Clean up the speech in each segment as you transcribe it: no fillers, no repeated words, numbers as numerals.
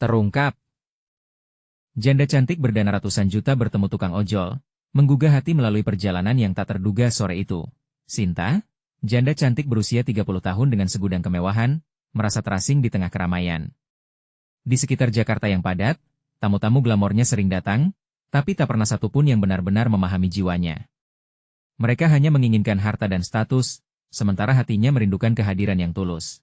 Terungkap. Janda cantik berdana ratusan juta bertemu tukang ojol, menggugah hati melalui perjalanan yang tak terduga sore itu. Sinta, janda cantik berusia 30 tahun dengan segudang kemewahan, merasa terasing di tengah keramaian. Di sekitar Jakarta yang padat, tamu-tamu glamornya sering datang, tapi tak pernah satupun yang benar-benar memahami jiwanya. Mereka hanya menginginkan harta dan status, sementara hatinya merindukan kehadiran yang tulus.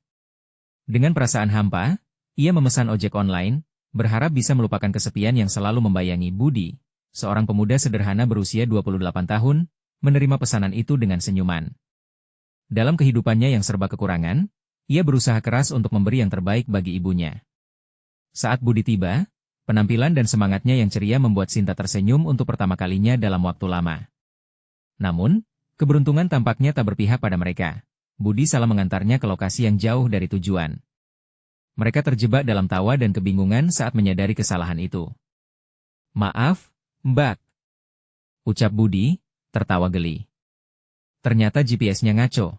Dengan perasaan hampa, ia memesan ojek online, berharap bisa melupakan kesepian yang selalu membayangi. Budi, seorang pemuda sederhana berusia 28 tahun, menerima pesanan itu dengan senyuman. Dalam kehidupannya yang serba kekurangan, ia berusaha keras untuk memberi yang terbaik bagi ibunya. Saat Budi tiba, penampilan dan semangatnya yang ceria membuat Sinta tersenyum untuk pertama kalinya dalam waktu lama. Namun, keberuntungan tampaknya tak berpihak pada mereka. Budi salah mengantarnya ke lokasi yang jauh dari tujuan. Mereka terjebak dalam tawa dan kebingungan saat menyadari kesalahan itu. "Maaf, Mbak," ucap Budi, tertawa geli. Ternyata GPS-nya ngaco.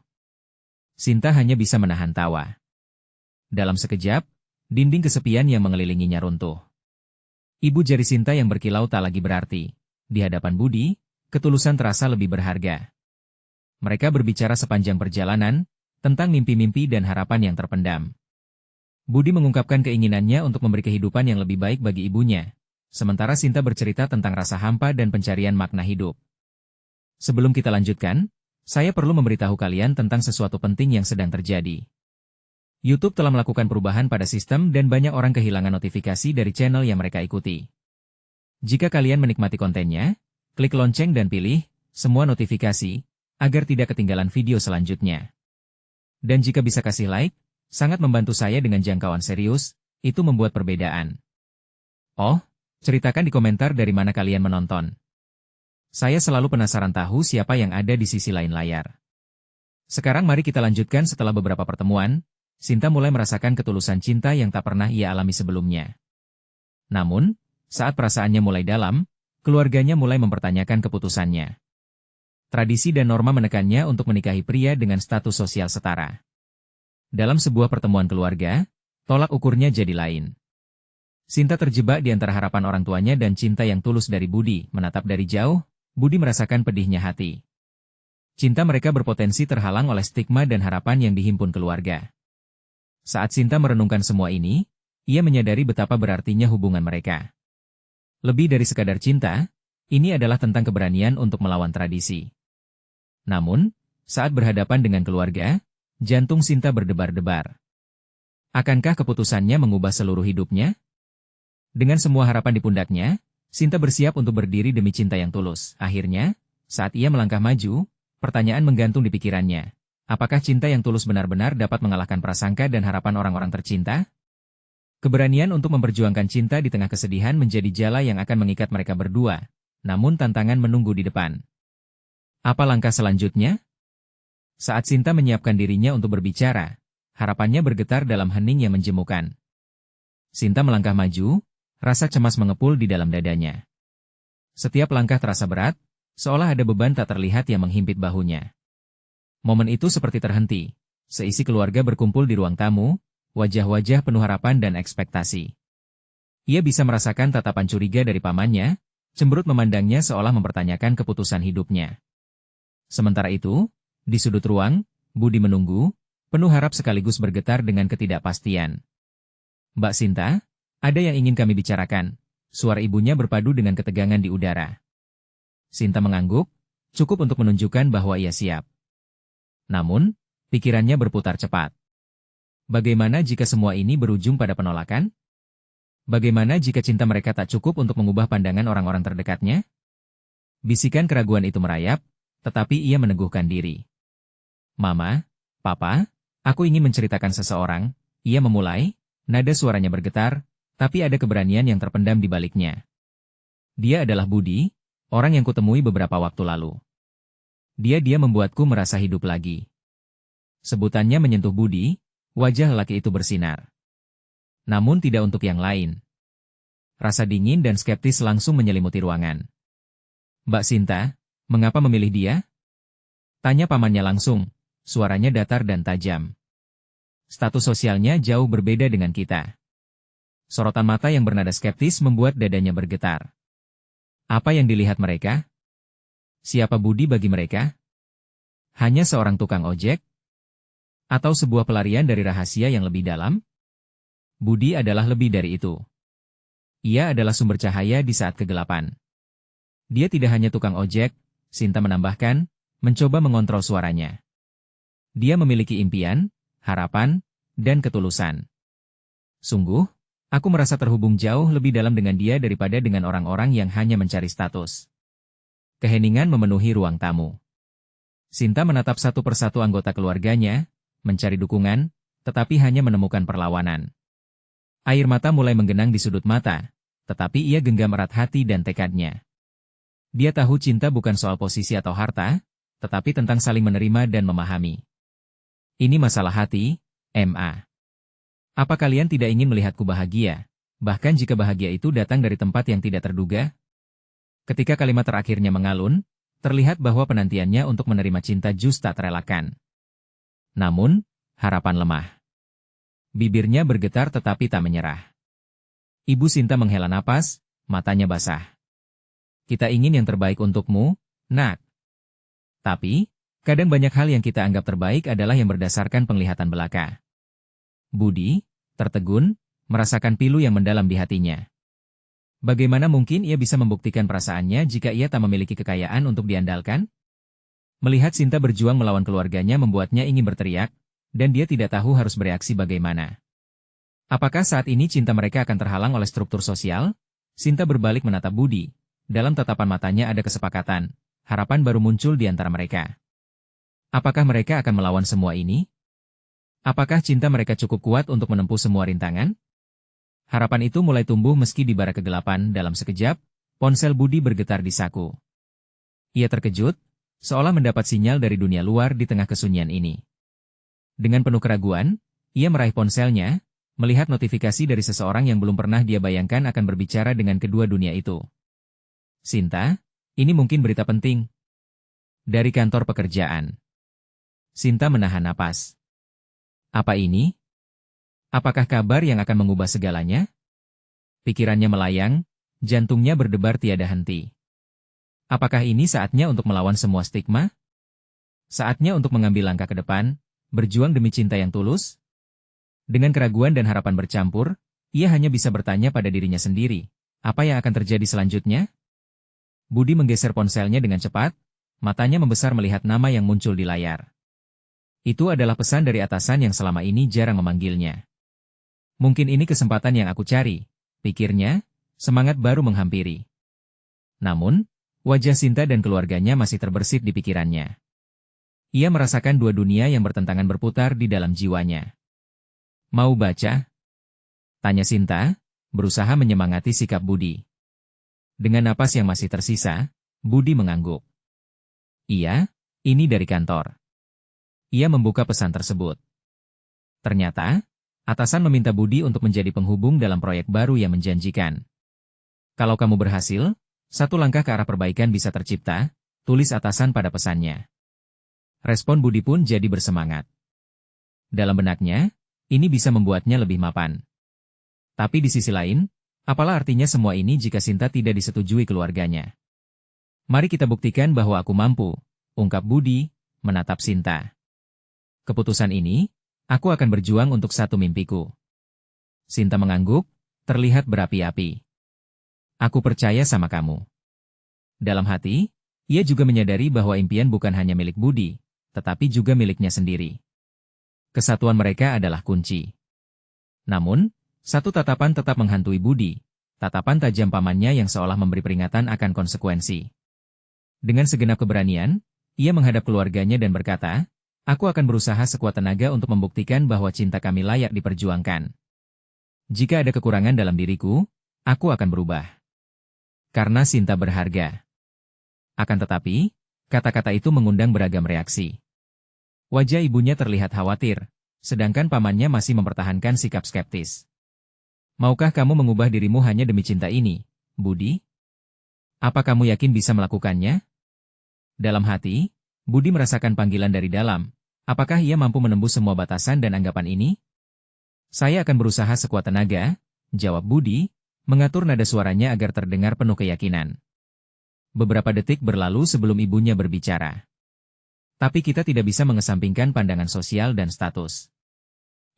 Sinta hanya bisa menahan tawa. Dalam sekejap, dinding kesepian yang mengelilinginya runtuh. Ibu jari Sinta yang berkilau tak lagi berarti. Di hadapan Budi, ketulusan terasa lebih berharga. Mereka berbicara sepanjang perjalanan, tentang mimpi-mimpi dan harapan yang terpendam. Budi mengungkapkan keinginannya untuk memberi kehidupan yang lebih baik bagi ibunya, sementara Sinta bercerita tentang rasa hampa dan pencarian makna hidup. Sebelum kita lanjutkan, saya perlu memberitahu kalian tentang sesuatu penting yang sedang terjadi. YouTube telah melakukan perubahan pada sistem dan banyak orang kehilangan notifikasi dari channel yang mereka ikuti. Jika kalian menikmati kontennya, klik lonceng dan pilih semua notifikasi, agar tidak ketinggalan video selanjutnya. Dan jika bisa kasih like, sangat membantu saya dengan jangkauan serius, itu membuat perbedaan. Oh, ceritakan di komentar dari mana kalian menonton. Saya selalu penasaran tahu siapa yang ada di sisi lain layar. Sekarang mari kita lanjutkan. Setelah beberapa pertemuan, Sinta mulai merasakan ketulusan cinta yang tak pernah ia alami sebelumnya. Namun, saat perasaannya mulai dalam, keluarganya mulai mempertanyakan keputusannya. Tradisi dan norma menekannya untuk menikahi pria dengan status sosial setara. Dalam sebuah pertemuan keluarga, tolak ukurnya jadi lain. Sinta terjebak di antara harapan orang tuanya dan cinta yang tulus dari Budi. Menatap dari jauh, Budi merasakan pedihnya hati. Cinta mereka berpotensi terhalang oleh stigma dan harapan yang dihimpun keluarga. Saat Sinta merenungkan semua ini, ia menyadari betapa berartinya hubungan mereka. Lebih dari sekadar cinta, ini adalah tentang keberanian untuk melawan tradisi. Namun, saat berhadapan dengan keluarga, jantung Sinta berdebar-debar. Akankah keputusannya mengubah seluruh hidupnya? Dengan semua harapan di pundaknya, Sinta bersiap untuk berdiri demi cinta yang tulus. Akhirnya, saat ia melangkah maju, pertanyaan menggantung di pikirannya. Apakah cinta yang tulus benar-benar dapat mengalahkan prasangka dan harapan orang-orang tercinta? Keberanian untuk memperjuangkan cinta di tengah kesedihan menjadi jala yang akan mengikat mereka berdua, namun tantangan menunggu di depan. Apa langkah selanjutnya? Saat Sinta menyiapkan dirinya untuk berbicara, harapannya bergetar dalam hening yang menjemukan. Sinta melangkah maju, rasa cemas mengepul di dalam dadanya. Setiap langkah terasa berat, seolah ada beban tak terlihat yang menghimpit bahunya. Momen itu seperti terhenti. Seisi keluarga berkumpul di ruang tamu, wajah-wajah penuh harapan dan ekspektasi. Ia bisa merasakan tatapan curiga dari pamannya, cemberut memandangnya seolah mempertanyakan keputusan hidupnya. Sementara itu, di sudut ruang, Budi menunggu, penuh harap sekaligus bergetar dengan ketidakpastian. "Mbak Sinta, ada yang ingin kami bicarakan." Suara ibunya berpadu dengan ketegangan di udara. Sinta mengangguk, cukup untuk menunjukkan bahwa ia siap. Namun, pikirannya berputar cepat. Bagaimana jika semua ini berujung pada penolakan? Bagaimana jika cinta mereka tak cukup untuk mengubah pandangan orang-orang terdekatnya? Bisikan keraguan itu merayap, tetapi ia meneguhkan diri. "Mama, Papa, aku ingin menceritakan seseorang," ia memulai, nada suaranya bergetar, tapi ada keberanian yang terpendam di baliknya. "Dia adalah Budi, orang yang kutemui beberapa waktu lalu. Dia membuatku merasa hidup lagi." Sebutannya menyentuh Budi, wajah lelaki itu bersinar. Namun tidak untuk yang lain. Rasa dingin dan skeptis langsung menyelimuti ruangan. "Mbak Sinta, mengapa memilih dia?" Tanya pamannya langsung. Suaranya datar dan tajam. "Status sosialnya jauh berbeda dengan kita. Sorotan mata yang bernada skeptis membuat dadanya bergetar. Apa yang dilihat mereka? Siapa Budi bagi mereka? Hanya seorang tukang ojek? Atau sebuah pelarian dari rahasia yang lebih dalam? Budi adalah lebih dari itu. Ia adalah sumber cahaya di saat kegelapan. Dia tidak hanya tukang ojek, Sinta menambahkan, mencoba mengontrol suaranya. Dia memiliki impian, harapan, dan ketulusan. Sungguh, aku merasa terhubung jauh lebih dalam dengan dia daripada dengan orang-orang yang hanya mencari status. Keheningan memenuhi ruang tamu. Sinta menatap satu persatu anggota keluarganya, mencari dukungan, tetapi hanya menemukan perlawanan. Air mata mulai menggenang di sudut mata, tetapi ia genggam erat hati dan tekadnya. Dia tahu cinta bukan soal posisi atau harta, tetapi tentang saling menerima dan memahami. Ini masalah hati, M.A. Apa kalian tidak ingin melihatku bahagia, bahkan jika bahagia itu datang dari tempat yang tidak terduga? Ketika kalimat terakhirnya mengalun, terlihat bahwa penantiannya untuk menerima cinta Jus tak terelakkan. Namun, harapan lemah. Bibirnya bergetar tetapi tak menyerah. Ibu Sinta menghela napas, matanya basah. Kita ingin yang terbaik untukmu, nak. Tapi, kadang banyak hal yang kita anggap terbaik adalah yang berdasarkan penglihatan belaka. Budi tertegun, merasakan pilu yang mendalam di hatinya. Bagaimana mungkin ia bisa membuktikan perasaannya jika ia tak memiliki kekayaan untuk diandalkan? Melihat Sinta berjuang melawan keluarganya membuatnya ingin berteriak, dan dia tidak tahu harus bereaksi bagaimana. Apakah saat ini cinta mereka akan terhalang oleh struktur sosial? Sinta berbalik menatap Budi. Dalam tatapan matanya ada kesepakatan, harapan baru muncul di antara mereka. Apakah mereka akan melawan semua ini? Apakah cinta mereka cukup kuat untuk menempuh semua rintangan? Harapan itu mulai tumbuh meski di bara kegelapan. Dalam sekejap, ponsel Budi bergetar di saku. Ia terkejut, seolah mendapat sinyal dari dunia luar di tengah kesunyian ini. Dengan penuh keraguan, ia meraih ponselnya, melihat notifikasi dari seseorang yang belum pernah dia bayangkan akan berbicara dengan kedua dunia itu. Sinta, ini mungkin berita penting. Dari kantor pekerjaan. Sinta menahan napas. Apa ini? Apakah kabar yang akan mengubah segalanya? Pikirannya melayang, jantungnya berdebar tiada henti. Apakah ini saatnya untuk melawan semua stigma? Saatnya untuk mengambil langkah ke depan, berjuang demi cinta yang tulus? Dengan keraguan dan harapan bercampur, ia hanya bisa bertanya pada dirinya sendiri, apa yang akan terjadi selanjutnya? Budi menggeser ponselnya dengan cepat, matanya membesar melihat nama yang muncul di layar. Itu adalah pesan dari atasan yang selama ini jarang memanggilnya. Mungkin ini kesempatan yang aku cari, pikirnya, semangat baru menghampiri. Namun, wajah Sinta dan keluarganya masih terbersit di pikirannya. Ia merasakan dua dunia yang bertentangan berputar di dalam jiwanya. Mau baca? Tanya Sinta, berusaha menyemangati sikap Budi. Dengan napas yang masih tersisa, Budi mengangguk. Iya, ini dari kantor. Ia membuka pesan tersebut. Ternyata, atasan meminta Budi untuk menjadi penghubung dalam proyek baru yang menjanjikan. Kalau kamu berhasil, satu langkah ke arah perbaikan bisa tercipta, tulis atasan pada pesannya. Respon Budi pun jadi bersemangat. Dalam benaknya, ini bisa membuatnya lebih mapan. Tapi di sisi lain, apalah artinya semua ini jika Sinta tidak disetujui keluarganya? Mari kita buktikan bahwa aku mampu, ungkap Budi, menatap Sinta. Keputusan ini, aku akan berjuang untuk satu mimpiku. Sinta mengangguk, terlihat berapi-api. Aku percaya sama kamu. Dalam hati, ia juga menyadari bahwa impian bukan hanya milik Budi, tetapi juga miliknya sendiri. Kesatuan mereka adalah kunci. Namun, satu tatapan tetap menghantui Budi, tatapan tajam pamannya yang seolah memberi peringatan akan konsekuensi. Dengan segenap keberanian, ia menghadap keluarganya dan berkata, aku akan berusaha sekuat tenaga untuk membuktikan bahwa cinta kami layak diperjuangkan. Jika ada kekurangan dalam diriku, aku akan berubah. Karena Sinta berharga. Akan tetapi, kata-kata itu mengundang beragam reaksi. Wajah ibunya terlihat khawatir, sedangkan pamannya masih mempertahankan sikap skeptis. Maukah kamu mengubah dirimu hanya demi cinta ini, Budi? Apa kamu yakin bisa melakukannya? Dalam hati, Budi merasakan panggilan dari dalam. Apakah ia mampu menembus semua batasan dan anggapan ini? Saya akan berusaha sekuat tenaga, jawab Budi, mengatur nada suaranya agar terdengar penuh keyakinan. Beberapa detik berlalu sebelum ibunya berbicara. Tapi kita tidak bisa mengesampingkan pandangan sosial dan status.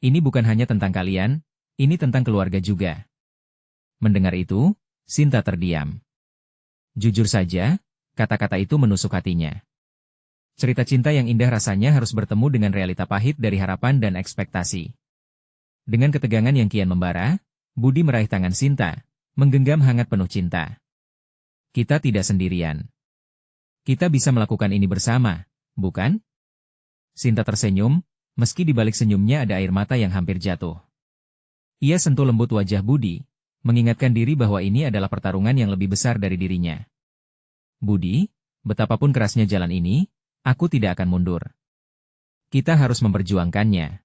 Ini bukan hanya tentang kalian, ini tentang keluarga juga. Mendengar itu, Sinta terdiam. Jujur saja, kata-kata itu menusuk hatinya. Cerita cinta yang indah rasanya harus bertemu dengan realita pahit dari harapan dan ekspektasi. Dengan ketegangan yang kian membara, Budi meraih tangan Sinta, menggenggam hangat penuh cinta. Kita tidak sendirian. Kita bisa melakukan ini bersama, bukan? Sinta tersenyum, meski di balik senyumnya ada air mata yang hampir jatuh. Ia sentuh lembut wajah Budi, mengingatkan diri bahwa ini adalah pertarungan yang lebih besar dari dirinya. Budi, betapapun kerasnya jalan ini, aku tidak akan mundur. Kita harus memperjuangkannya.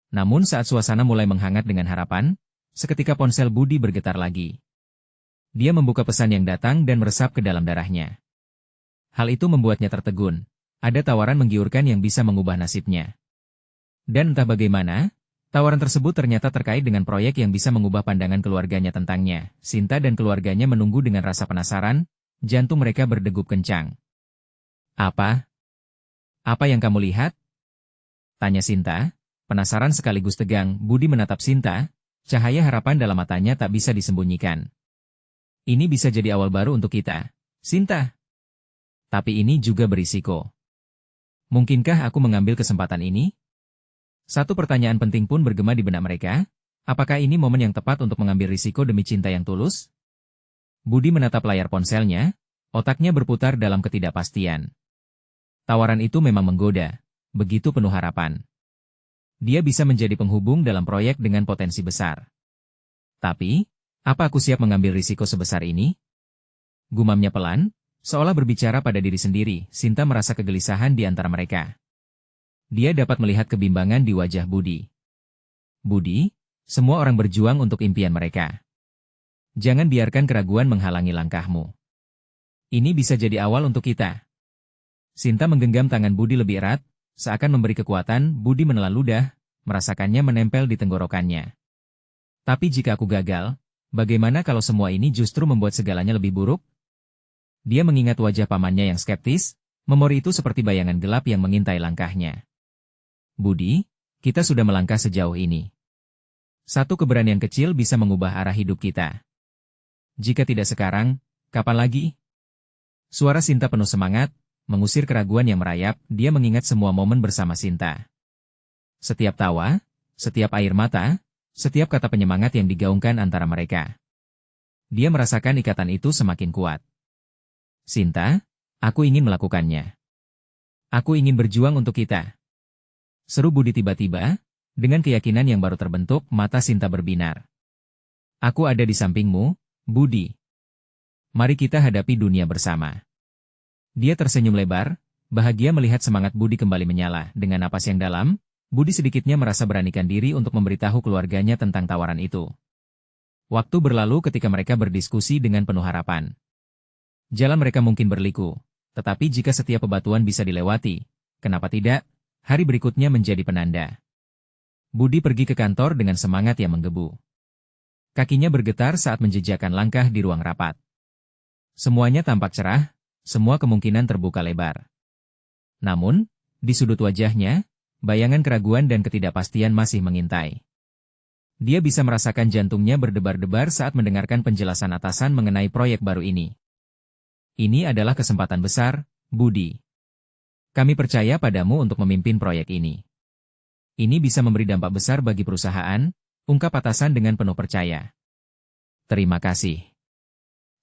Namun saat suasana mulai menghangat dengan harapan, seketika ponsel Budi bergetar lagi. Dia membuka pesan yang datang dan meresap ke dalam darahnya. Hal itu membuatnya tertegun. Ada tawaran menggiurkan yang bisa mengubah nasibnya. Dan entah bagaimana, tawaran tersebut ternyata terkait dengan proyek yang bisa mengubah pandangan keluarganya tentangnya. Sinta dan keluarganya menunggu dengan rasa penasaran, jantung mereka berdegup kencang. Apa? Apa yang kamu lihat? Tanya Sinta, penasaran sekaligus tegang. Budi menatap Sinta, cahaya harapan dalam matanya tak bisa disembunyikan. Ini bisa jadi awal baru untuk kita, Sinta. Tapi ini juga berisiko. Mungkinkah aku mengambil kesempatan ini? Satu pertanyaan penting pun bergema di benak mereka. Apakah ini momen yang tepat untuk mengambil risiko demi cinta yang tulus? Budi menatap layar ponselnya, otaknya berputar dalam ketidakpastian. Tawaran itu memang menggoda, begitu penuh harapan. Dia bisa menjadi penghubung dalam proyek dengan potensi besar. Tapi, apa aku siap mengambil risiko sebesar ini? Gumamnya pelan, seolah berbicara pada diri sendiri. Sinta merasa kegelisahan di antara mereka. Dia dapat melihat kebimbangan di wajah Budi. Budi, semua orang berjuang untuk impian mereka. Jangan biarkan keraguan menghalangi langkahmu. Ini bisa jadi awal untuk kita. Sinta menggenggam tangan Budi lebih erat, seakan memberi kekuatan. Budi menelan ludah, merasakannya menempel di tenggorokannya. Tapi jika aku gagal, bagaimana kalau semua ini justru membuat segalanya lebih buruk? Dia mengingat wajah pamannya yang skeptis, memori itu seperti bayangan gelap yang mengintai langkahnya. Budi, kita sudah melangkah sejauh ini. Satu keberanian kecil bisa mengubah arah hidup kita. Jika tidak sekarang, kapan lagi? Suara Sinta penuh semangat, mengusir keraguan yang merayap. Dia mengingat semua momen bersama Sinta. Setiap tawa, setiap air mata, setiap kata penyemangat yang digaungkan antara mereka. Dia merasakan ikatan itu semakin kuat. Sinta, aku ingin melakukannya. Aku ingin berjuang untuk kita. Seru Budi tiba-tiba, dengan keyakinan yang baru terbentuk, mata Sinta berbinar. Aku ada di sampingmu, Budi. Mari kita hadapi dunia bersama. Dia tersenyum lebar, bahagia melihat semangat Budi kembali menyala. Dengan napas yang dalam, Budi sedikitnya merasa beranikan diri untuk memberitahu keluarganya tentang tawaran itu. Waktu berlalu ketika mereka berdiskusi dengan penuh harapan. Jalan mereka mungkin berliku, tetapi jika setiap bebatuan bisa dilewati, kenapa tidak? Hari berikutnya menjadi penanda. Budi pergi ke kantor dengan semangat yang menggebu. Kakinya bergetar saat menjejakkan langkah di ruang rapat. Semuanya tampak cerah, semua kemungkinan terbuka lebar. Namun, di sudut wajahnya, bayangan keraguan dan ketidakpastian masih mengintai. Dia bisa merasakan jantungnya berdebar-debar saat mendengarkan penjelasan atasan mengenai proyek baru ini. Ini adalah kesempatan besar, Budi. Kami percaya padamu untuk memimpin proyek ini. Ini bisa memberi dampak besar bagi perusahaan, ungkap atasan dengan penuh percaya. Terima kasih.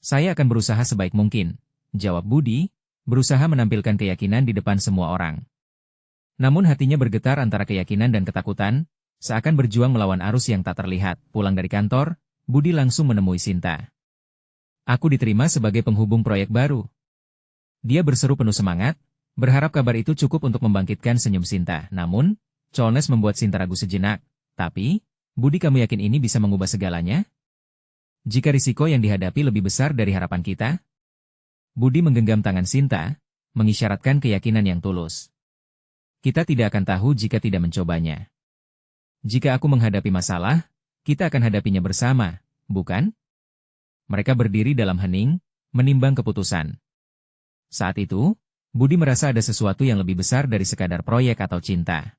Saya akan berusaha sebaik mungkin, jawab Budi, berusaha menampilkan keyakinan di depan semua orang. Namun hatinya bergetar antara keyakinan dan ketakutan, seakan berjuang melawan arus yang tak terlihat. Pulang dari kantor, Budi langsung menemui Sinta. Aku diterima sebagai penghubung proyek baru. Dia berseru penuh semangat, berharap kabar itu cukup untuk membangkitkan senyum Sinta. Namun, Colnes membuat Sinta ragu sejenak. Tapi, Budi, kamu yakin ini bisa mengubah segalanya? Jika risiko yang dihadapi lebih besar dari harapan kita? Budi menggenggam tangan Sinta, mengisyaratkan keyakinan yang tulus. Kita tidak akan tahu jika tidak mencobanya. Jika aku menghadapi masalah, Kita akan hadapinya bersama, bukan? Mereka berdiri dalam hening, menimbang keputusan. Saat itu, Budi merasa ada sesuatu yang lebih besar dari sekadar proyek atau cinta.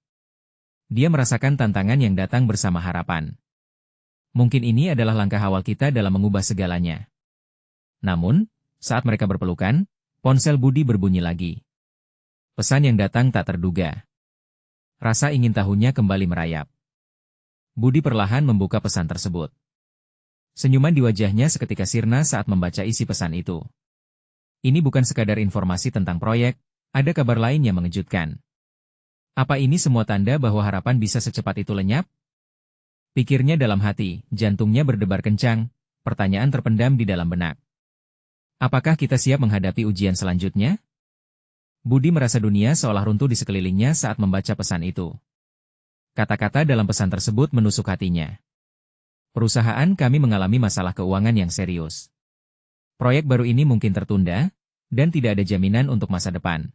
Dia merasakan tantangan yang datang bersama harapan. Mungkin ini adalah langkah awal kita dalam mengubah segalanya. Namun, saat mereka berpelukan, ponsel Budi berbunyi lagi. Pesan yang datang tak terduga. Rasa ingin tahunya kembali merayap. Budi perlahan membuka pesan tersebut. Senyuman di wajahnya seketika sirna saat membaca isi pesan itu. Ini bukan sekadar informasi tentang proyek, ada kabar lain yang mengejutkan. Apa ini semua tanda bahwa harapan bisa secepat itu lenyap? Pikirnya dalam hati, jantungnya berdebar kencang, pertanyaan terpendam di dalam benak. Apakah kita siap menghadapi ujian selanjutnya? Budi merasa dunia seolah runtuh di sekelilingnya saat membaca pesan itu. Kata-kata dalam pesan tersebut menusuk hatinya. Perusahaan kami mengalami masalah keuangan yang serius. Proyek baru ini mungkin tertunda, dan tidak ada jaminan untuk masa depan.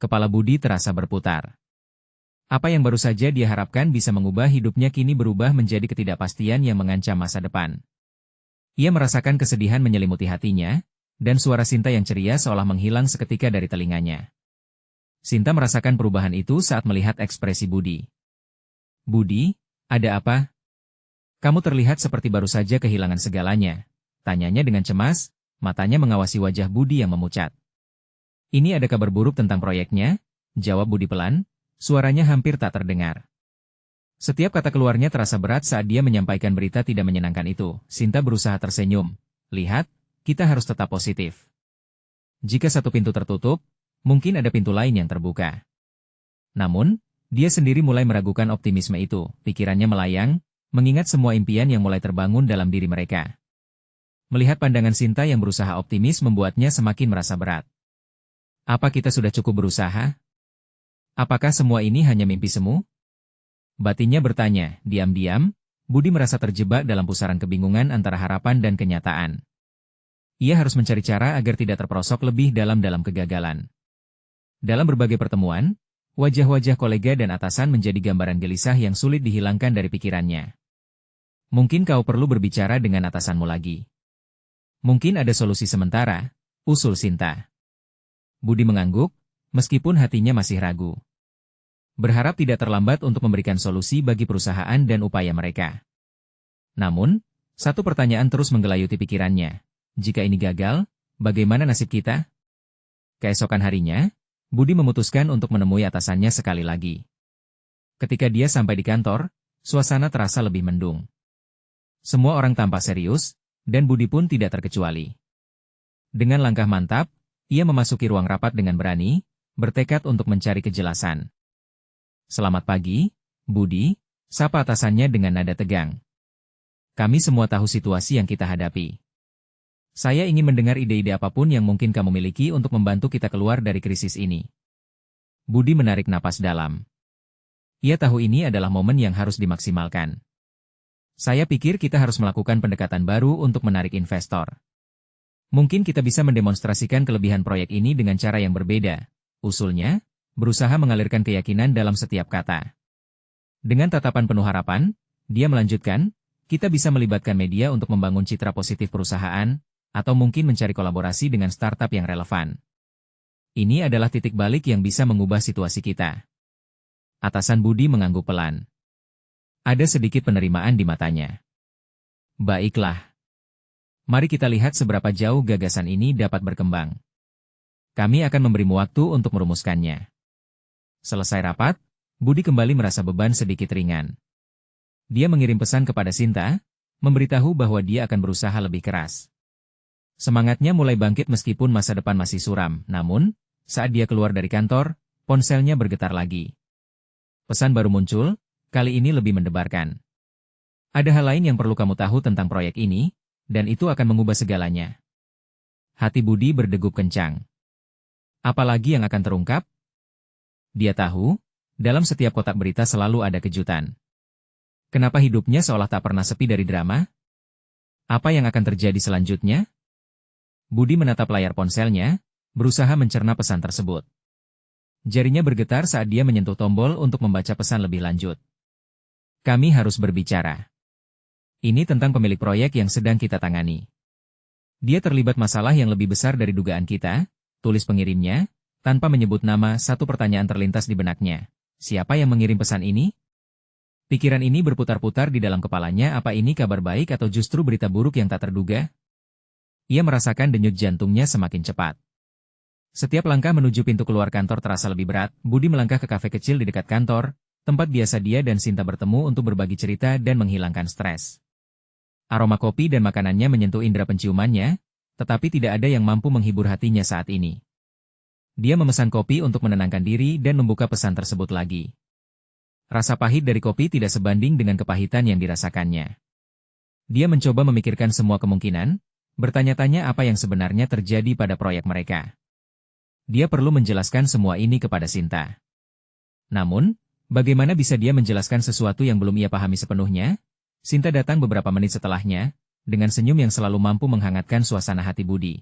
Kepala Budi terasa berputar. Apa yang baru saja dia harapkan bisa mengubah hidupnya kini berubah menjadi ketidakpastian yang mengancam masa depan. Ia merasakan kesedihan menyelimuti hatinya, dan suara Sinta yang ceria seolah menghilang seketika dari telinganya. Sinta merasakan perubahan itu saat melihat ekspresi Budi. Budi, ada apa? Kamu terlihat seperti baru saja kehilangan segalanya, tanyanya dengan cemas, matanya mengawasi wajah Budi yang memucat. Ini ada kabar buruk tentang proyeknya, jawab Budi pelan, suaranya hampir tak terdengar. Setiap kata keluarnya terasa berat saat dia menyampaikan berita tidak menyenangkan itu. Sinta berusaha tersenyum. Lihat, kita harus tetap positif. Jika satu pintu tertutup, mungkin ada pintu lain yang terbuka. Namun, dia sendiri mulai meragukan optimisme itu. Pikirannya melayang, mengingat semua impian yang mulai terbangun dalam diri mereka. Melihat pandangan Sinta yang berusaha optimis membuatnya semakin merasa berat. Apa kita sudah cukup berusaha? Apakah semua ini hanya mimpi semu? Batinnya bertanya, diam-diam, Budi merasa terjebak dalam pusaran kebingungan antara harapan dan kenyataan. Ia harus mencari cara agar tidak terperosok lebih dalam kegagalan. Dalam berbagai pertemuan, wajah-wajah kolega dan atasan menjadi gambaran gelisah yang sulit dihilangkan dari pikirannya. Mungkin kau perlu berbicara dengan atasanmu lagi. Mungkin ada solusi sementara, usul Sinta. Budi mengangguk, meskipun hatinya masih ragu. Berharap tidak terlambat untuk memberikan solusi bagi perusahaan dan upaya mereka. Namun, satu pertanyaan terus menggelayuti pikirannya. Jika ini gagal, bagaimana nasib kita? Keesokan harinya, Budi memutuskan untuk menemui atasannya sekali lagi. Ketika dia sampai di kantor, suasana terasa lebih mendung. Semua orang tampak serius, dan Budi pun tidak terkecuali. Dengan langkah mantap, ia memasuki ruang rapat dengan berani, bertekad untuk mencari kejelasan. Selamat pagi, Budi, sapa atasannya dengan nada tegang. Kami semua tahu situasi yang kita hadapi. Saya ingin mendengar ide-ide apapun yang mungkin kamu miliki untuk membantu kita keluar dari krisis ini. Budi menarik napas dalam. Ia tahu ini adalah momen yang harus dimaksimalkan. Saya pikir kita harus melakukan pendekatan baru untuk menarik investor. Mungkin kita bisa mendemonstrasikan kelebihan proyek ini dengan cara yang berbeda, usulnya, berusaha mengalirkan keyakinan dalam setiap kata. Dengan tatapan penuh harapan, dia melanjutkan, kita bisa melibatkan media untuk membangun citra positif perusahaan, atau mungkin mencari kolaborasi dengan startup yang relevan. Ini adalah titik balik yang bisa mengubah situasi kita. Atasan Budi mengangguk pelan. Ada sedikit penerimaan di matanya. Baiklah. Mari kita lihat seberapa jauh gagasan ini dapat berkembang. Kami akan memberimu waktu untuk merumuskannya. Selesai rapat, Budi kembali merasa beban sedikit ringan. Dia mengirim pesan kepada Sinta, memberitahu bahwa dia akan berusaha lebih keras. Semangatnya mulai bangkit meskipun masa depan masih suram, namun, saat dia keluar dari kantor, ponselnya bergetar lagi. Pesan baru muncul, kali ini lebih mendebarkan. Ada hal lain yang perlu kamu tahu tentang proyek ini, dan itu akan mengubah segalanya. Hati Budi berdegup kencang. Apalagi yang akan terungkap? Dia tahu, dalam setiap kotak berita selalu ada kejutan. Kenapa hidupnya seolah tak pernah sepi dari drama? Apa yang akan terjadi selanjutnya? Budi menatap layar ponselnya, berusaha mencerna pesan tersebut. Jarinya bergetar saat dia menyentuh tombol untuk membaca pesan lebih lanjut. Kami harus berbicara. Ini tentang pemilik proyek yang sedang kita tangani. Dia terlibat masalah yang lebih besar dari dugaan kita, tulis pengirimnya, tanpa menyebut nama. Satu pertanyaan terlintas di benaknya. Siapa yang mengirim pesan ini? Pikiran ini berputar-putar di dalam kepalanya. Apa ini kabar baik atau justru berita buruk yang tak terduga? Ia merasakan denyut jantungnya semakin cepat. Setiap langkah menuju pintu keluar kantor terasa lebih berat. Budi melangkah ke kafe kecil di dekat kantor, tempat biasa dia dan Sinta bertemu untuk berbagi cerita dan menghilangkan stres. Aroma kopi dan makanannya menyentuh indera penciumannya, tetapi tidak ada yang mampu menghibur hatinya saat ini. Dia memesan kopi untuk menenangkan diri dan membuka pesan tersebut lagi. Rasa pahit dari kopi tidak sebanding dengan kepahitan yang dirasakannya. Dia mencoba memikirkan semua kemungkinan, bertanya-tanya apa yang sebenarnya terjadi pada proyek mereka. Dia perlu menjelaskan semua ini kepada Sinta. Namun, bagaimana bisa dia menjelaskan sesuatu yang belum ia pahami sepenuhnya? Sinta datang beberapa menit setelahnya, dengan senyum yang selalu mampu menghangatkan suasana hati Budi.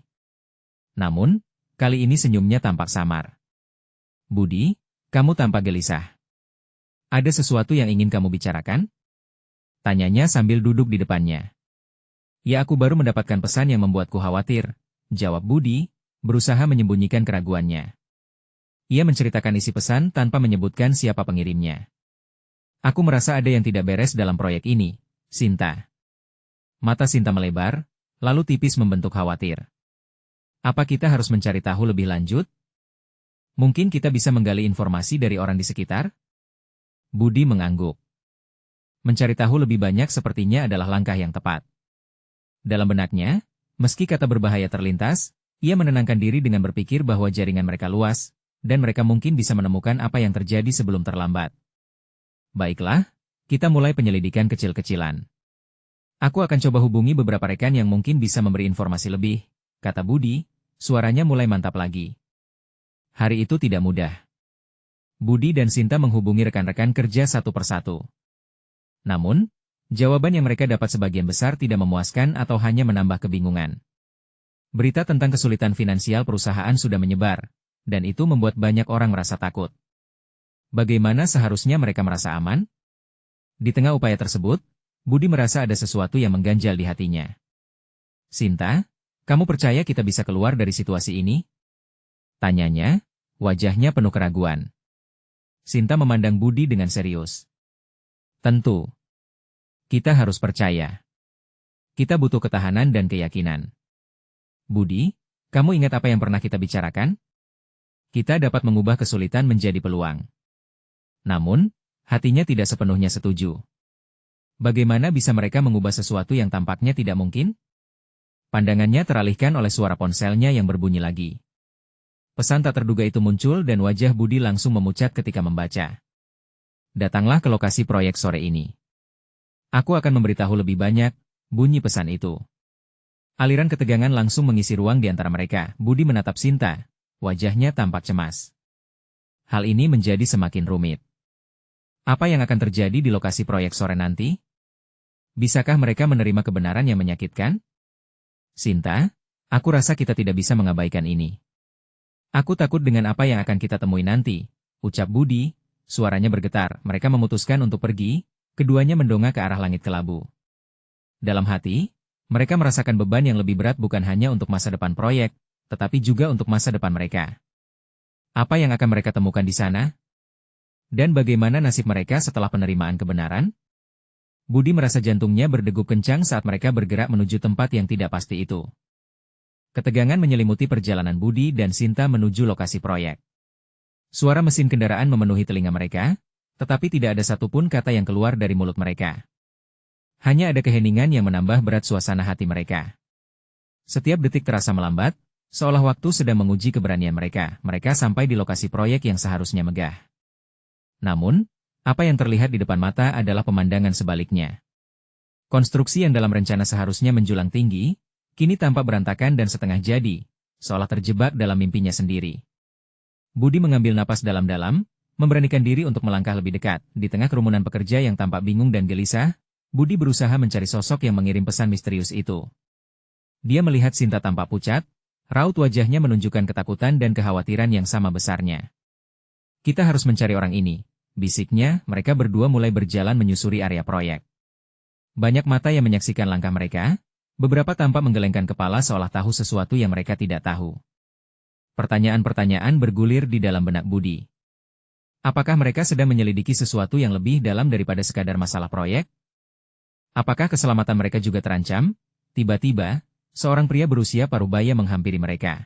Namun, kali ini senyumnya tampak samar. Budi, kamu tampak gelisah. Ada sesuatu yang ingin kamu bicarakan? Tanyanya sambil duduk di depannya. Ya, aku baru mendapatkan pesan yang membuatku khawatir, jawab Budi, berusaha menyembunyikan keraguannya. Ia menceritakan isi pesan tanpa menyebutkan siapa pengirimnya. Aku merasa ada yang tidak beres dalam proyek ini, Sinta. Mata Sinta melebar, lalu tipis membentuk khawatir. Apa kita harus mencari tahu lebih lanjut? Mungkin kita bisa menggali informasi dari orang di sekitar? Budi mengangguk. Mencari tahu lebih banyak sepertinya adalah langkah yang tepat. Dalam benaknya, meski kata berbahaya terlintas, ia menenangkan diri dengan berpikir bahwa jaringan mereka luas, dan mereka mungkin bisa menemukan apa yang terjadi sebelum terlambat. Baiklah, kita mulai penyelidikan kecil-kecilan. Aku akan coba hubungi beberapa rekan yang mungkin bisa memberi informasi lebih, kata Budi, suaranya mulai mantap lagi. Hari itu tidak mudah. Budi dan Sinta menghubungi rekan-rekan kerja satu persatu. Namun, jawaban yang mereka dapat sebagian besar tidak memuaskan atau hanya menambah kebingungan. Berita tentang kesulitan finansial perusahaan sudah menyebar, dan itu membuat banyak orang merasa takut. Bagaimana seharusnya mereka merasa aman? Di tengah upaya tersebut, Budi merasa ada sesuatu yang mengganjal di hatinya. Sinta, kamu percaya kita bisa keluar dari situasi ini? Tanyanya, wajahnya penuh keraguan. Sinta memandang Budi dengan serius. Tentu. Kita harus percaya. Kita butuh ketahanan dan keyakinan. Budi, kamu ingat apa yang pernah kita bicarakan? Kita dapat mengubah kesulitan menjadi peluang. Namun, hatinya tidak sepenuhnya setuju. Bagaimana bisa mereka mengubah sesuatu yang tampaknya tidak mungkin? Pandangannya teralihkan oleh suara ponselnya yang berbunyi lagi. Pesan tak terduga itu muncul dan wajah Budi langsung memucat ketika membaca. Datanglah ke lokasi proyek sore ini. Aku akan memberitahu lebih banyak, bunyi pesan itu. Aliran ketegangan langsung mengisi ruang di antara mereka. Budi menatap Sinta, wajahnya tampak cemas. Hal ini menjadi semakin rumit. Apa yang akan terjadi di lokasi proyek sore nanti? Bisakah mereka menerima kebenaran yang menyakitkan? Sinta, aku rasa kita tidak bisa mengabaikan ini. Aku takut dengan apa yang akan kita temui nanti, ucap Budi, suaranya bergetar. Mereka memutuskan untuk pergi, keduanya mendongak ke arah langit kelabu. Dalam hati, mereka merasakan beban yang lebih berat bukan hanya untuk masa depan proyek, tetapi juga untuk masa depan mereka. Apa yang akan mereka temukan di sana? Dan bagaimana nasib mereka setelah penerimaan kebenaran? Budi merasa jantungnya berdegup kencang saat mereka bergerak menuju tempat yang tidak pasti itu. Ketegangan menyelimuti perjalanan Budi dan Sinta menuju lokasi proyek. Suara mesin kendaraan memenuhi telinga mereka, tetapi tidak ada satupun kata yang keluar dari mulut mereka. Hanya ada keheningan yang menambah berat suasana hati mereka. Setiap detik terasa melambat, seolah waktu sedang menguji keberanian mereka. Mereka sampai di lokasi proyek yang seharusnya megah. Namun, apa yang terlihat di depan mata adalah pemandangan sebaliknya. Konstruksi yang dalam rencana seharusnya menjulang tinggi, kini tampak berantakan dan setengah jadi, seolah terjebak dalam mimpinya sendiri. Budi mengambil napas dalam-dalam, memberanikan diri untuk melangkah lebih dekat. Di tengah kerumunan pekerja yang tampak bingung dan gelisah, Budi berusaha mencari sosok yang mengirim pesan misterius itu. Dia melihat Sinta tampak pucat, raut wajahnya menunjukkan ketakutan dan kekhawatiran yang sama besarnya. Kita harus mencari orang ini, bisiknya. Mereka berdua mulai berjalan menyusuri area proyek. Banyak mata yang menyaksikan langkah mereka, beberapa tampak menggelengkan kepala seolah tahu sesuatu yang mereka tidak tahu. Pertanyaan-pertanyaan bergulir di dalam benak Budi. Apakah mereka sedang menyelidiki sesuatu yang lebih dalam daripada sekadar masalah proyek? Apakah keselamatan mereka juga terancam? Tiba-tiba, seorang pria berusia parubaya menghampiri mereka.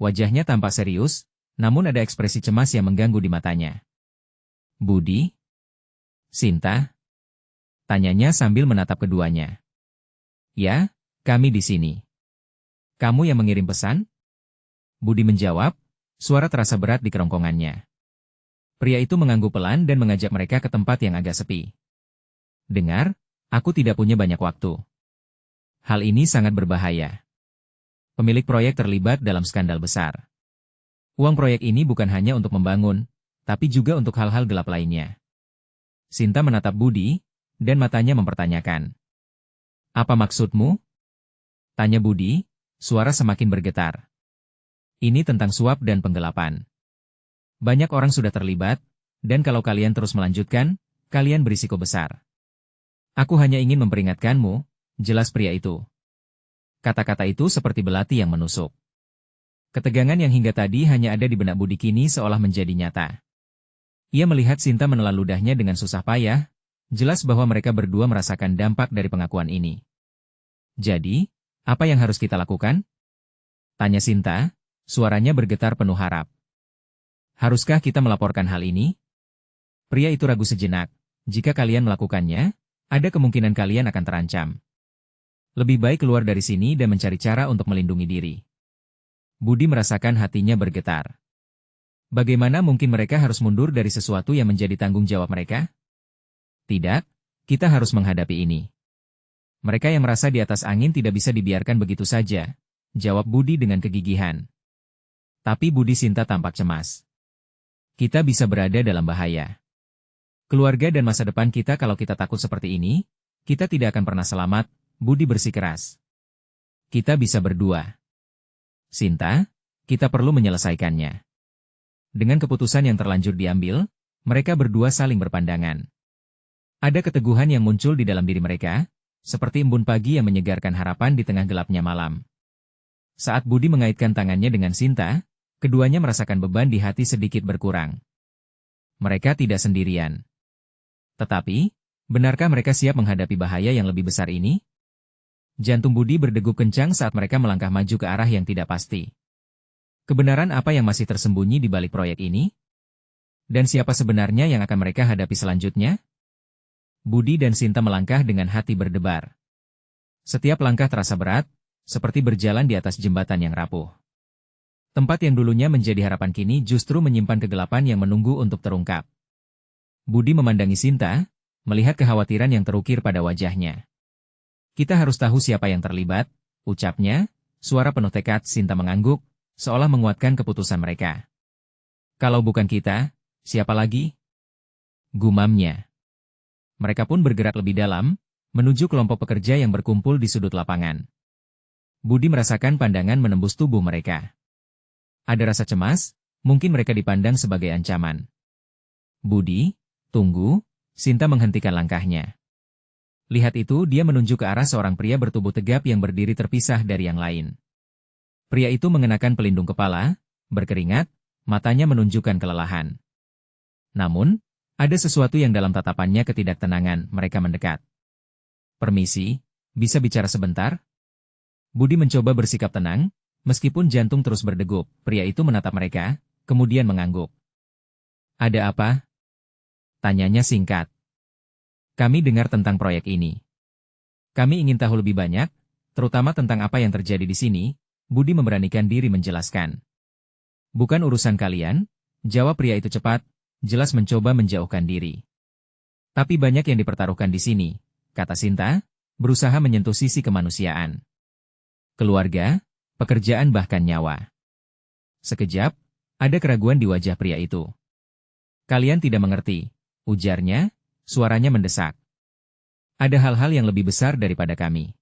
Wajahnya tampak serius, namun ada ekspresi cemas yang mengganggu di matanya. Budi? Sinta? Tanyanya sambil menatap keduanya. Ya, kami di sini. Kamu yang mengirim pesan? Budi menjawab, suara terasa berat di kerongkongannya. Pria itu mengangguk pelan dan mengajak mereka ke tempat yang agak sepi. Dengar, aku tidak punya banyak waktu. Hal ini sangat berbahaya. Pemilik proyek terlibat dalam skandal besar. Uang proyek ini bukan hanya untuk membangun, tapi juga untuk hal-hal gelap lainnya. Sinta menatap Budi, dan matanya mempertanyakan. Apa maksudmu? Tanya Budi, suara semakin bergetar. Ini tentang suap dan penggelapan. Banyak orang sudah terlibat, dan kalau kalian terus melanjutkan, kalian berisiko besar. Aku hanya ingin memperingatkanmu, jelas pria itu. Kata-kata itu seperti belati yang menusuk. Ketegangan yang hingga tadi hanya ada di benak Budi kini seolah menjadi nyata. Ia melihat Sinta menelan ludahnya dengan susah payah, jelas bahwa mereka berdua merasakan dampak dari pengakuan ini. Jadi, apa yang harus kita lakukan? Tanya Sinta, suaranya bergetar penuh harap. Haruskah kita melaporkan hal ini? Pria itu ragu sejenak. Jika kalian melakukannya, ada kemungkinan kalian akan terancam. Lebih baik keluar dari sini dan mencari cara untuk melindungi diri. Budi merasakan hatinya bergetar. Bagaimana mungkin mereka harus mundur dari sesuatu yang menjadi tanggung jawab mereka? Tidak, kita harus menghadapi ini. Mereka yang merasa di atas angin tidak bisa dibiarkan begitu saja, jawab Budi dengan kegigihan. Tapi Budi Sinta tampak cemas. Kita bisa berada dalam bahaya. Keluarga dan masa depan kita kalau kita takut seperti ini, kita tidak akan pernah selamat, Budi bersikeras. Kita bisa berdua. Sinta, kita perlu menyelesaikannya. Dengan keputusan yang terlanjur diambil, mereka berdua saling berpandangan. Ada keteguhan yang muncul di dalam diri mereka, seperti embun pagi yang menyegarkan harapan di tengah gelapnya malam. Saat Budi mengaitkan tangannya dengan Sinta, keduanya merasakan beban di hati sedikit berkurang. Mereka tidak sendirian. Tetapi, benarkah mereka siap menghadapi bahaya yang lebih besar ini? Jantung Budi berdegup kencang saat mereka melangkah maju ke arah yang tidak pasti. Kebenaran apa yang masih tersembunyi di balik proyek ini? Dan siapa sebenarnya yang akan mereka hadapi selanjutnya? Budi dan Sinta melangkah dengan hati berdebar. Setiap langkah terasa berat, seperti berjalan di atas jembatan yang rapuh. Tempat yang dulunya menjadi harapan kini justru menyimpan kegelapan yang menunggu untuk terungkap. Budi memandangi Sinta, melihat kekhawatiran yang terukir pada wajahnya. Kita harus tahu siapa yang terlibat, ucapnya, suara penuh tekad. Sinta mengangguk, seolah menguatkan keputusan mereka. Kalau bukan kita, siapa lagi? Gumamnya. Mereka pun bergerak lebih dalam, menuju kelompok pekerja yang berkumpul di sudut lapangan. Budi merasakan pandangan menembus tubuh mereka. Ada rasa cemas, mungkin mereka dipandang sebagai ancaman. Budi, tunggu, Sinta menghentikan langkahnya. Lihat itu, dia menunjuk ke arah seorang pria bertubuh tegap yang berdiri terpisah dari yang lain. Pria itu mengenakan pelindung kepala, berkeringat, matanya menunjukkan kelelahan. Namun, ada sesuatu yang dalam tatapannya ketidaktenangan. Mereka mendekat. Permisi, bisa bicara sebentar? Budi mencoba bersikap tenang, meskipun jantung terus berdegup. Pria itu menatap mereka, kemudian mengangguk. Ada apa? Tanyanya singkat. Kami dengar tentang proyek ini. Kami ingin tahu lebih banyak, terutama tentang apa yang terjadi di sini. Budi memberanikan diri menjelaskan. Bukan urusan kalian, jawab pria itu cepat, jelas mencoba menjauhkan diri. Tapi banyak yang dipertaruhkan di sini, kata Sinta, berusaha menyentuh sisi kemanusiaan. Keluarga, pekerjaan bahkan nyawa. Sekejap, ada keraguan di wajah pria itu. Kalian tidak mengerti, ujarnya, suaranya mendesak. Ada hal-hal yang lebih besar daripada kami.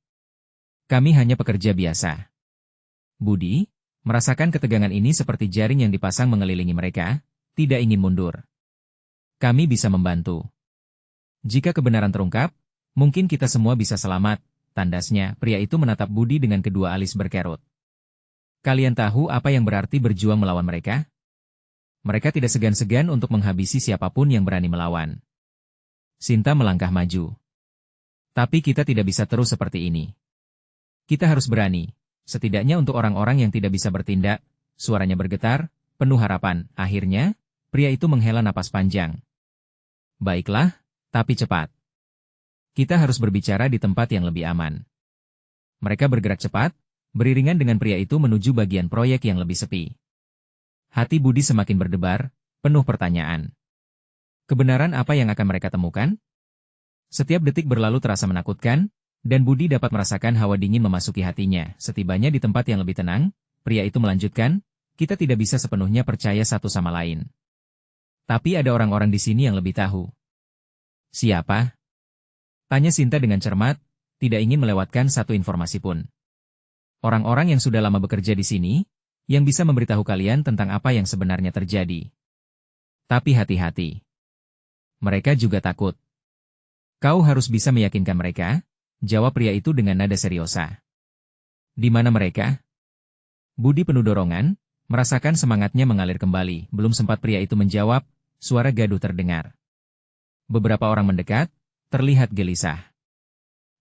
Kami hanya pekerja biasa. Budi, merasakan ketegangan ini seperti jaring yang dipasang mengelilingi mereka, tidak ingin mundur. Kami bisa membantu. Jika kebenaran terungkap, Mungkin kita semua bisa selamat, tandasnya. Pria itu menatap Budi dengan kedua alis berkerut. Kalian tahu apa yang berarti berjuang melawan mereka? Mereka tidak segan-segan untuk menghabisi siapapun yang berani melawan. Sinta melangkah maju. Tapi kita tidak bisa terus seperti ini. Kita harus berani, setidaknya untuk orang-orang yang tidak bisa bertindak. Suaranya bergetar, penuh harapan. Akhirnya, pria itu menghela napas panjang. Baiklah, tapi cepat. Kita harus berbicara di tempat yang lebih aman. Mereka bergerak cepat, beriringan dengan pria itu menuju bagian proyek yang lebih sepi. Hati Budi semakin berdebar, penuh pertanyaan. Kebenaran apa yang akan mereka temukan? Setiap detik berlalu terasa menakutkan, dan Budi dapat merasakan hawa dingin memasuki hatinya. Setibanya di tempat yang lebih tenang, pria itu melanjutkan, kita tidak bisa sepenuhnya percaya satu sama lain. Tapi ada orang-orang di sini yang lebih tahu. Siapa? Tanya Sinta dengan cermat, tidak ingin melewatkan satu informasi pun. Orang-orang yang sudah lama bekerja di sini, yang bisa memberitahu kalian tentang apa yang sebenarnya terjadi. Tapi hati-hati. Mereka juga takut. Kau harus bisa meyakinkan mereka, jawab pria itu dengan nada seriosa. Di mana mereka? Budi penuh dorongan, merasakan semangatnya mengalir kembali. Belum sempat pria itu menjawab, suara gaduh terdengar. Beberapa orang mendekat, terlihat gelisah.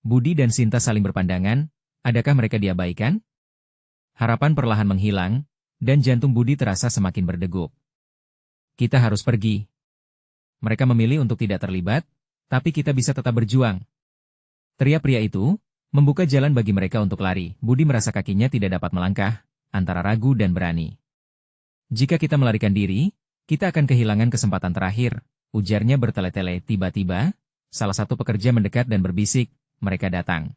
Budi dan Sinta saling berpandangan, adakah mereka diabaikan? Harapan perlahan menghilang, dan jantung Budi terasa semakin berdegup. Kita harus pergi. Mereka memilih untuk tidak terlibat, tapi kita bisa tetap berjuang. Teriak pria itu, membuka jalan bagi mereka untuk lari. Budi merasa kakinya tidak dapat melangkah, antara ragu dan berani. Jika kita melarikan diri, kita akan kehilangan kesempatan terakhir, ujarnya bertele-tele. Tiba-tiba, salah satu pekerja mendekat dan berbisik, mereka datang.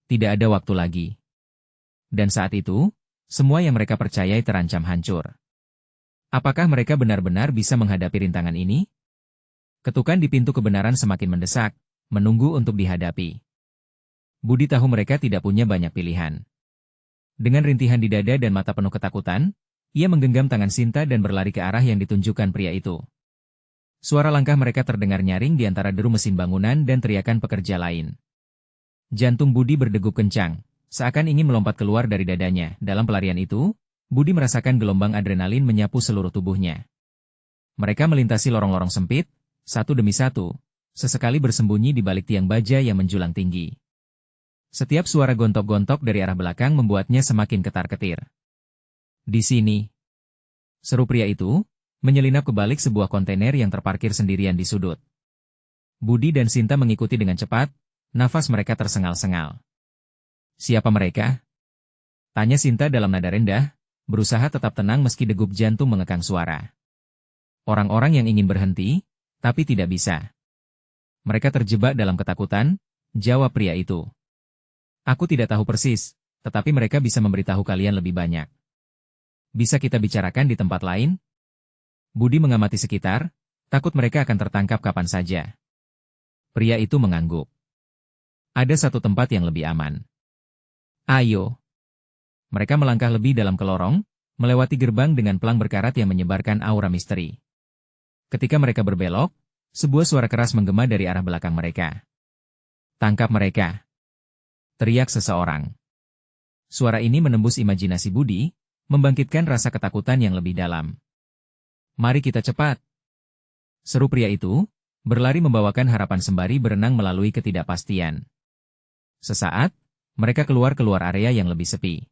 Tidak ada waktu lagi. Dan saat itu, semua yang mereka percayai terancam hancur. Apakah mereka benar-benar bisa menghadapi rintangan ini? Ketukan di pintu kebenaran semakin mendesak, menunggu untuk dihadapi. Budi tahu mereka tidak punya banyak pilihan. Dengan rintihan di dada dan mata penuh ketakutan, ia menggenggam tangan Sinta dan berlari ke arah yang ditunjukkan pria itu. Suara langkah mereka terdengar nyaring di antara deru mesin bangunan dan teriakan pekerja lain. Jantung Budi berdegup kencang, seakan ingin melompat keluar dari dadanya. Dalam pelarian itu, Budi merasakan gelombang adrenalin menyapu seluruh tubuhnya. Mereka melintasi lorong-lorong sempit, satu demi satu, sesekali bersembunyi di balik tiang baja yang menjulang tinggi. Setiap suara gontok-gontok dari arah belakang membuatnya semakin ketar-ketir. Di sini, seru pria itu, menyelinap ke balik sebuah kontainer yang terparkir sendirian di sudut. Budi dan Sinta mengikuti dengan cepat, nafas mereka tersengal-sengal. Siapa mereka? Tanya Sinta dalam nada rendah, berusaha tetap tenang meski degup jantung mengekang suara. Orang-orang yang ingin berhenti, tapi tidak bisa. Mereka terjebak dalam ketakutan, jawab pria itu. Aku tidak tahu persis, tetapi mereka bisa memberitahu kalian lebih banyak. Bisa kita bicarakan di tempat lain? Budi mengamati sekitar, takut mereka akan tertangkap kapan saja. Pria itu mengangguk. Ada satu tempat yang lebih aman. Ayo. Mereka melangkah lebih dalam ke lorong, melewati gerbang dengan pelang berkarat yang menyebarkan aura misteri. Ketika mereka berbelok, sebuah suara keras menggema dari arah belakang mereka. Tangkap mereka! Teriak seseorang. Suara ini menembus imajinasi Budi, membangkitkan rasa ketakutan yang lebih dalam. Mari kita cepat! Seru pria itu, berlari membawakan harapan sembari berenang melalui ketidakpastian. Sesaat, mereka keluar area yang lebih sepi.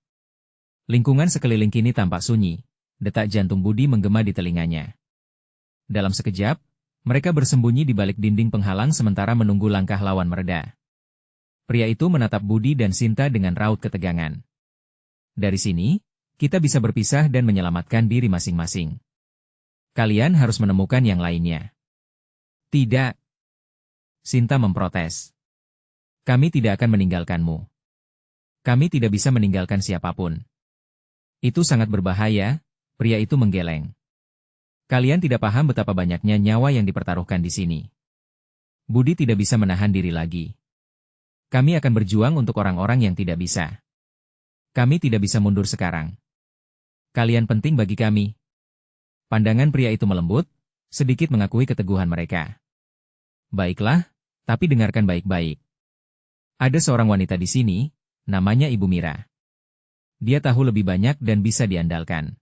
Lingkungan sekeliling kini tampak sunyi, detak jantung Budi menggema di telinganya. Dalam sekejap, mereka bersembunyi di balik dinding penghalang sementara menunggu langkah lawan mereda. Pria itu menatap Budi dan Sinta dengan raut ketegangan. Dari sini, kita bisa berpisah dan menyelamatkan diri masing-masing. Kalian harus menemukan yang lainnya. Tidak. Sinta memprotes. Kami tidak akan meninggalkanmu. Kami tidak bisa meninggalkan siapapun. Itu sangat berbahaya, pria itu menggeleng. Kalian tidak paham betapa banyaknya nyawa yang dipertaruhkan di sini. Budi tidak bisa menahan diri lagi. Kami akan berjuang untuk orang-orang yang tidak bisa. Kami tidak bisa mundur sekarang. Kalian penting bagi kami. Pandangan pria itu melembut, sedikit mengakui keteguhan mereka. Baiklah, Tapi dengarkan baik-baik. Ada seorang wanita di sini, namanya Ibu Mira. Dia tahu lebih banyak dan bisa diandalkan.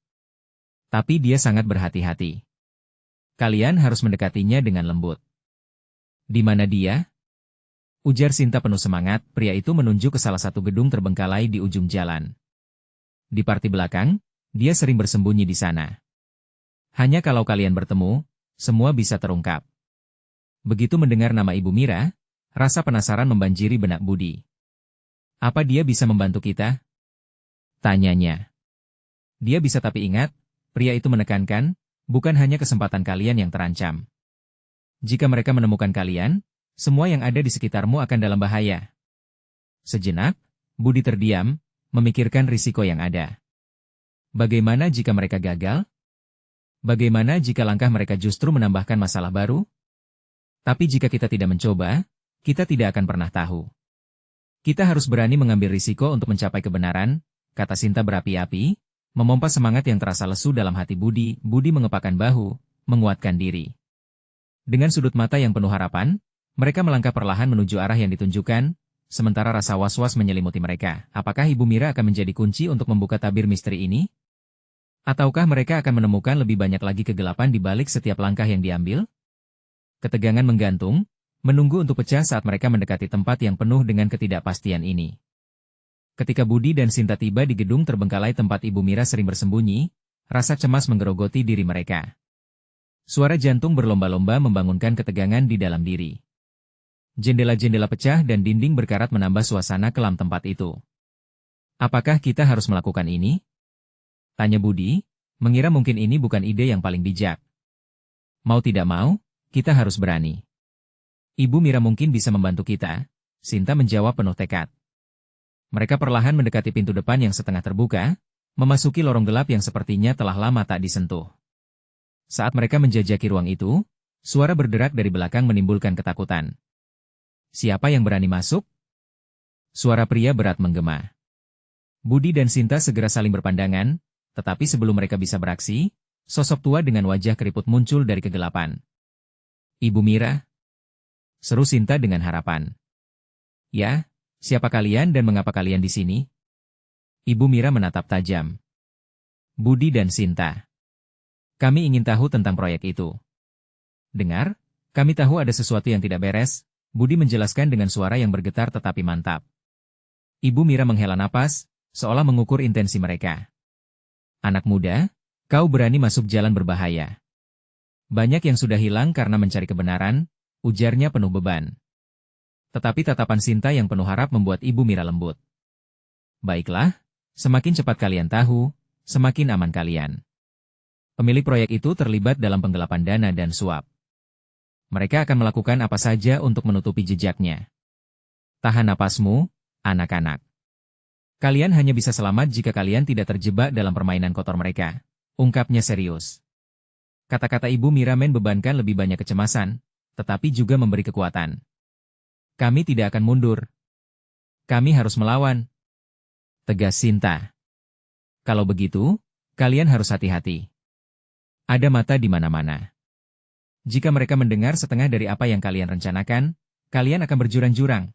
Tapi dia sangat berhati-hati. Kalian harus mendekatinya dengan lembut. Di mana dia? Ujar Sinta penuh semangat. Pria itu menunjuk ke salah satu gedung terbengkalai di ujung jalan. Di parti belakang, dia sering bersembunyi di sana. Hanya kalau kalian bertemu, semua bisa terungkap. Begitu mendengar nama Ibu Mira, rasa penasaran membanjiri benak Budi. Apa dia bisa membantu kita? Tanyanya. Dia bisa, tapi ingat, pria itu menekankan, bukan hanya kesempatan kalian yang terancam. Jika mereka menemukan kalian, semua yang ada di sekitarmu akan dalam bahaya. Sejenak, Budi terdiam, memikirkan risiko yang ada. Bagaimana jika mereka gagal? Bagaimana jika langkah mereka justru menambahkan masalah baru? Tapi jika kita tidak mencoba, kita tidak akan pernah tahu. Kita harus berani mengambil risiko untuk mencapai kebenaran, kata Sinta berapi-api, memompa semangat yang terasa lesu dalam hati Budi. Budi mengepakkan bahu, menguatkan diri. Dengan sudut mata yang penuh harapan, mereka melangkah perlahan menuju arah yang ditunjukkan, sementara rasa was-was menyelimuti mereka. Apakah Ibu Mira akan menjadi kunci untuk membuka tabir misteri ini? Ataukah mereka akan menemukan lebih banyak lagi kegelapan di balik setiap langkah yang diambil? Ketegangan menggantung, menunggu untuk pecah saat mereka mendekati tempat yang penuh dengan ketidakpastian ini. Ketika Budi dan Sinta tiba di gedung terbengkalai tempat Ibu Mira sering bersembunyi, rasa cemas menggerogoti diri mereka. Suara jantung berlomba-lomba membangunkan ketegangan di dalam diri. Jendela-jendela pecah dan dinding berkarat menambah suasana kelam tempat itu. Apakah kita harus melakukan ini? Tanya Budi, mengira mungkin ini bukan ide yang paling bijak. Mau tidak mau, kita harus berani. Ibu Mira mungkin bisa membantu kita, Sinta menjawab penuh tekad. Mereka perlahan mendekati pintu depan yang setengah terbuka, memasuki lorong gelap yang sepertinya telah lama tak disentuh. Saat mereka menjajaki ruang itu, suara berderak dari belakang menimbulkan ketakutan. Siapa yang berani masuk? Suara pria berat menggema. Budi dan Sinta segera saling berpandangan, tetapi sebelum mereka bisa beraksi, sosok tua dengan wajah keriput muncul dari kegelapan. Ibu Mira? Seru Sinta dengan harapan. Ya, siapa kalian dan mengapa kalian di sini? Ibu Mira menatap tajam. Budi dan Sinta. Kami ingin tahu tentang proyek itu. Dengar, kami tahu ada sesuatu yang tidak beres, Budi menjelaskan dengan suara yang bergetar tetapi mantap. Ibu Mira menghela napas, seolah mengukur intensi mereka. Anak muda, kau berani masuk jalan berbahaya. Banyak yang sudah hilang karena mencari kebenaran, ujarnya penuh beban. Tetapi tatapan Sinta yang penuh harap membuat Ibu Mira lembut. Baiklah, semakin cepat kalian tahu, semakin aman kalian. Pemilik proyek itu terlibat dalam penggelapan dana dan suap. Mereka akan melakukan apa saja untuk menutupi jejaknya. Tahan napasmu, anak-anak. Kalian hanya bisa selamat jika kalian tidak terjebak dalam permainan kotor mereka, ungkapnya serius. Kata-kata Ibu Mira membebankan lebih banyak kecemasan, tetapi juga memberi kekuatan. Kami tidak akan mundur. Kami harus melawan. Tegas Sinta. Kalau begitu, kalian harus hati-hati. Ada mata di mana-mana. Jika mereka mendengar setengah dari apa yang kalian rencanakan, kalian akan berjurang-jurang.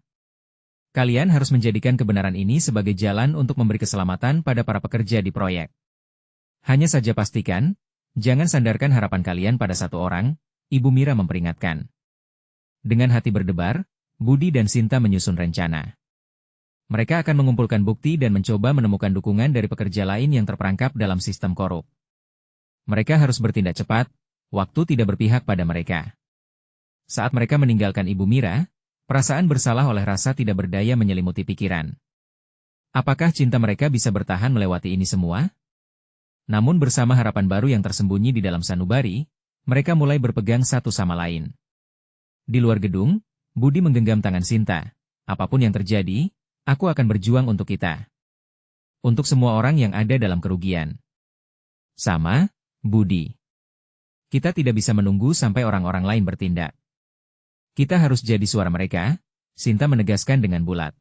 Kalian harus menjadikan kebenaran ini sebagai jalan untuk memberi keselamatan pada para pekerja di proyek. Hanya saja pastikan, jangan sandarkan harapan kalian pada satu orang, Ibu Mira memperingatkan. Dengan hati berdebar, Budi dan Sinta menyusun rencana. Mereka akan mengumpulkan bukti dan mencoba menemukan dukungan dari pekerja lain yang terperangkap dalam sistem korup. Mereka harus bertindak cepat, waktu tidak berpihak pada mereka. Saat mereka meninggalkan Ibu Mira, perasaan bersalah oleh rasa tidak berdaya menyelimuti pikiran. Apakah cinta mereka bisa bertahan melewati ini semua? Namun bersama harapan baru yang tersembunyi di dalam sanubari, mereka mulai berpegang satu sama lain. Di luar gedung, Budi menggenggam tangan Sinta. Apapun yang terjadi, aku akan berjuang untuk kita. Untuk semua orang yang ada dalam kerugian. Sama, Budi. Kita tidak bisa menunggu sampai orang-orang lain bertindak. Kita harus jadi suara mereka, Sinta menegaskan dengan bulat.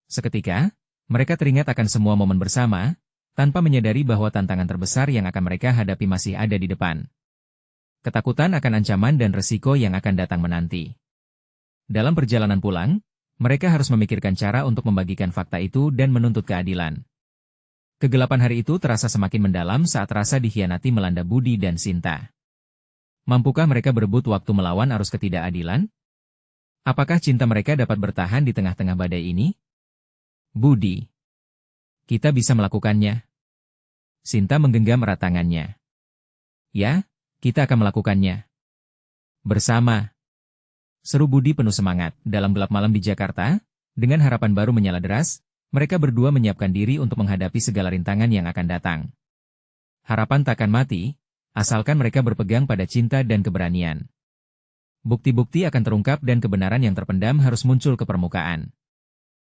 Seketika, mereka teringat akan semua momen bersama, tanpa menyadari bahwa tantangan terbesar yang akan mereka hadapi masih ada di depan. Ketakutan akan ancaman dan resiko yang akan datang menanti. Dalam perjalanan pulang, mereka harus memikirkan cara untuk membagikan fakta itu dan menuntut keadilan. Kegelapan hari itu terasa semakin mendalam saat rasa dikhianati melanda Budi dan Sinta. Mampukah mereka berebut waktu melawan arus ketidakadilan? Apakah cinta mereka dapat bertahan di tengah-tengah badai ini? Budi, kita bisa melakukannya. Sinta menggenggam erat tangannya. Ya, kita akan melakukannya. Bersama. Seru Budi penuh semangat. Dalam gelap malam di Jakarta, dengan harapan baru menyala deras, mereka berdua menyiapkan diri untuk menghadapi segala rintangan yang akan datang. Harapan takkan mati, asalkan mereka berpegang pada cinta dan keberanian. Bukti-bukti akan terungkap dan kebenaran yang terpendam harus muncul ke permukaan.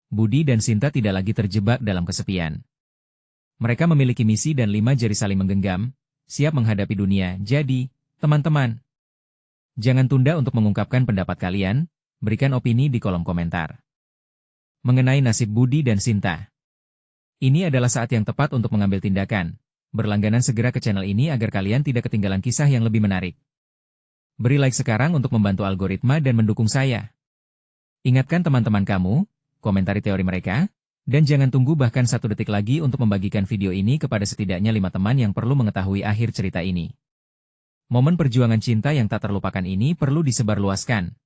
Budi dan Sinta tidak lagi terjebak dalam kesepian. Mereka memiliki misi dan 5 jari saling menggenggam, siap menghadapi dunia. Jadi, teman-teman, jangan tunda untuk mengungkapkan pendapat kalian, berikan opini di kolom komentar. Mengenai nasib Budi dan Sinta. Ini adalah saat yang tepat untuk mengambil tindakan. Berlangganan segera ke channel ini agar kalian tidak ketinggalan kisah yang lebih menarik. Beri like sekarang untuk membantu algoritma dan mendukung saya. Ingatkan teman-teman kamu, komentari teori mereka, dan jangan tunggu bahkan 1 detik lagi untuk membagikan video ini kepada setidaknya 5 teman yang perlu mengetahui akhir cerita ini. Momen perjuangan cinta yang tak terlupakan ini perlu disebarluaskan.